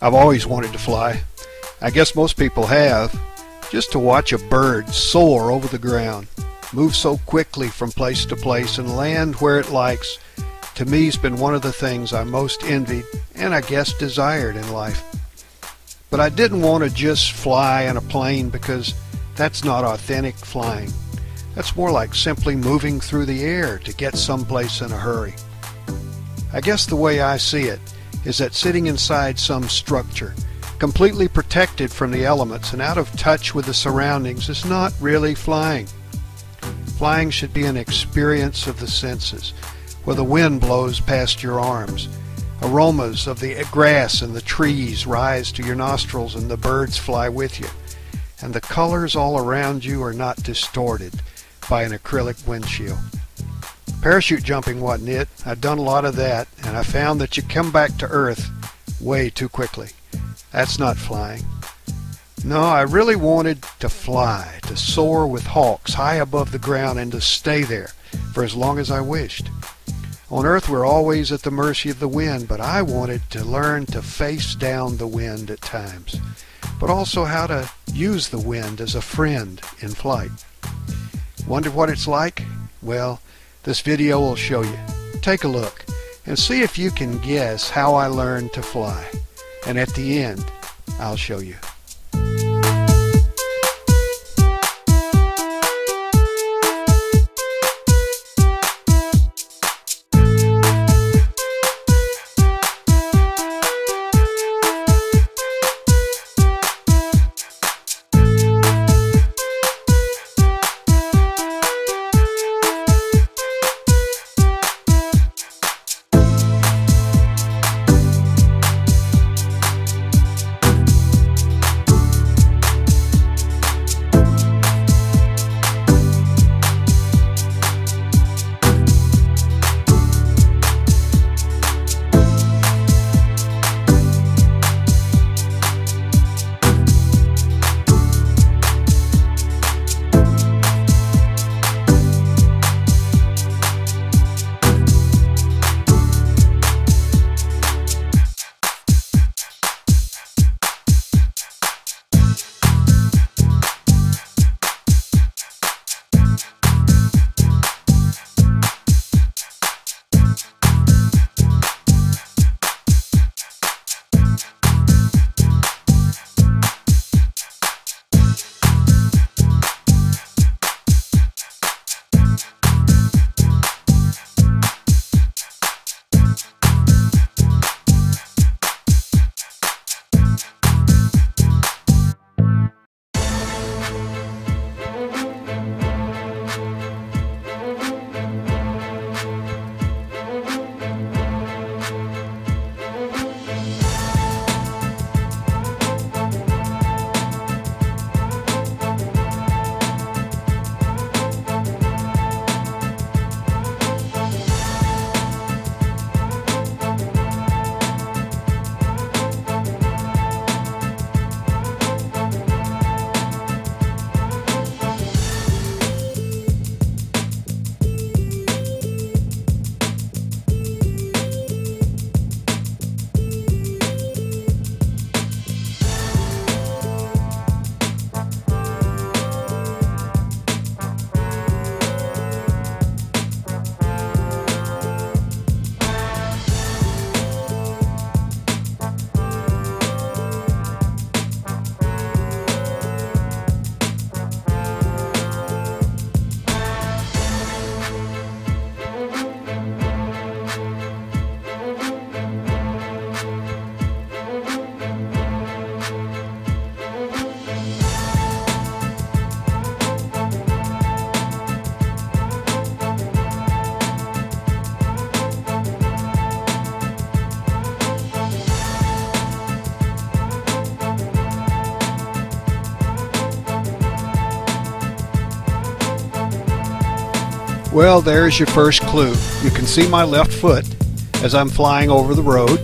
I've always wanted to fly. I guess most people have. Just to watch a bird soar over the ground, move so quickly from place to place and land where it likes, to me has been one of the things I most envied and I guess desired in life. But I didn't want to just fly in a plane because that's not authentic flying. That's more like simply moving through the air to get someplace in a hurry. I guess the way I see it is that sitting inside some structure, completely protected from the elements and out of touch with the surroundings, is not really flying. Flying should be an experience of the senses, where the wind blows past your arms, aromas of the grass and the trees rise to your nostrils and the birds fly with you, and the colors all around you are not distorted by an acrylic windshield. Parachute jumping wasn't it. I'd done a lot of that, and I found that you come back to earth way too quickly. That's not flying. No, I really wanted to fly, to soar with hawks high above the ground and to stay there for as long as I wished. On earth we're always at the mercy of the wind, but I wanted to learn to face down the wind at times, but also how to use the wind as a friend in flight. Wonder what it's like? Well, this video will show you. Take a look and see if you can guess how I learned to fly. And at the end, I'll show you. Well, there's your first clue. You can see my left foot as I'm flying over the road.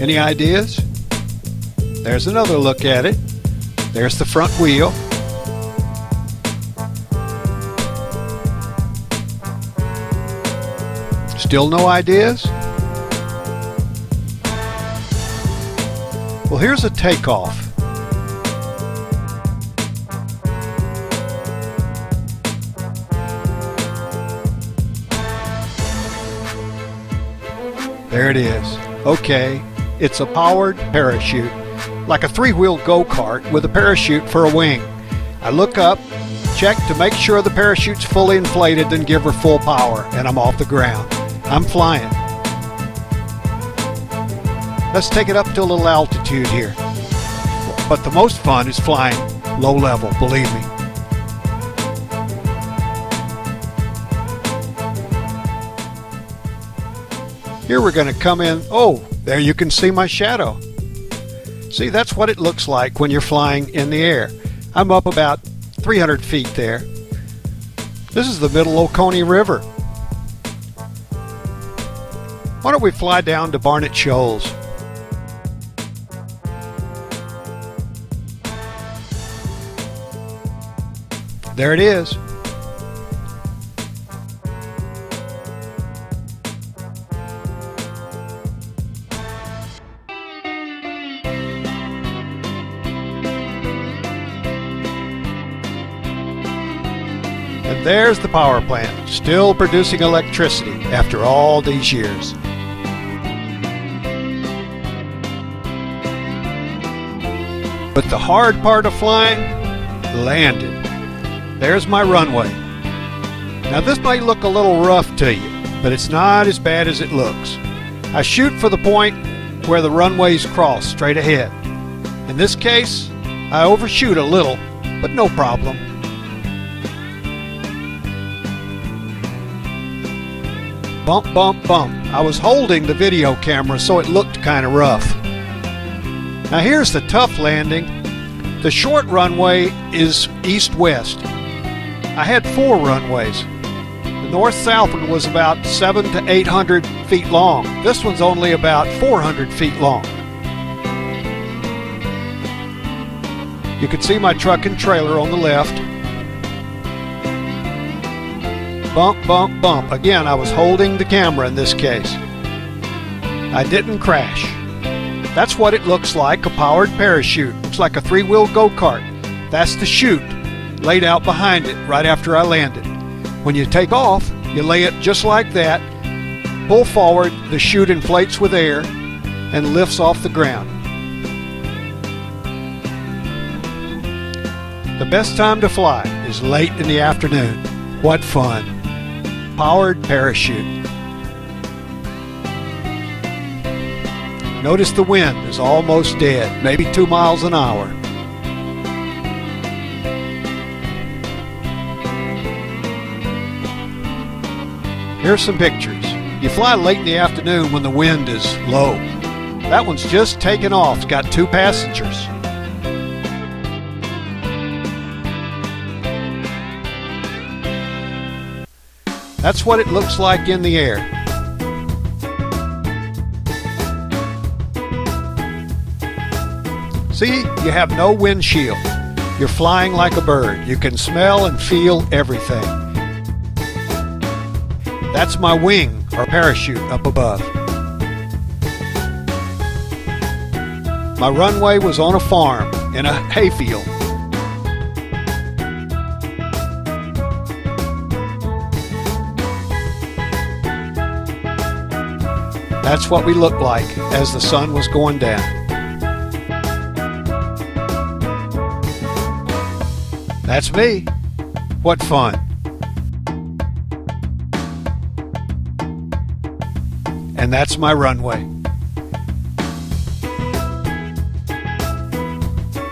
Any ideas? There's another look at it. There's the front wheel. Still no ideas? Well, here's a takeoff. There it is. Okay, it's a powered parachute, like a three-wheel go-kart with a parachute for a wing. I look up, check to make sure the parachute's fully inflated, then give her full power, and I'm off the ground. I'm flying. Let's take it up to a little altitude here. But the most fun is flying low level, believe me. Here we're going to come in. Oh, there you can see my shadow. See, that's what it looks like when you're flying in the air. I'm up about 300 feet there. This is the Middle Oconee River. Why don't we fly down to Barnett Shoals? There it is. And there's the power plant, still producing electricity after all these years. But the hard part of flying, landing. There's my runway. Now this might look a little rough to you, but it's not as bad as it looks. I shoot for the point where the runways cross straight ahead. In this case, I overshoot a little, but no problem. Bump, bump, bump. I was holding the video camera, so it looked kind of rough. Now here's the tough landing. The short runway is east-west. I had 4 runways. The north-south one was about 700 to 800 feet long. This one's only about 400 feet long. You can see my truck and trailer on the left. Bump, bump, bump. Again, I was holding the camera in this case. I didn't crash. That's what it looks like, a powered parachute. Looks like a three-wheel go-kart. That's the chute laid out behind it right after I landed. When you take off, you lay it just like that, pull forward, the chute inflates with air, and lifts off the ground. The best time to fly is late in the afternoon. What fun! Powered parachute. Notice the wind is almost dead, maybe 2 miles an hour. Here's some pictures. You fly late in the afternoon when the wind is low. That one's just taken off. It's got 2 passengers. That's what it looks like in the air. See, you have no windshield. You're flying like a bird. You can smell and feel everything. That's my wing or parachute up above. My runway was on a farm in a hayfield. That's what we looked like as the sun was going down. That's me. What fun. And that's my runway.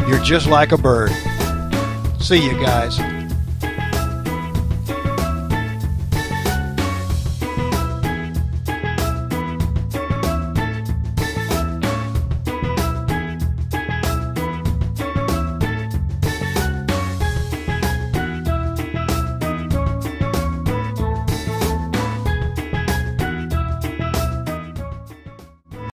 You're just like a bird. See you guys.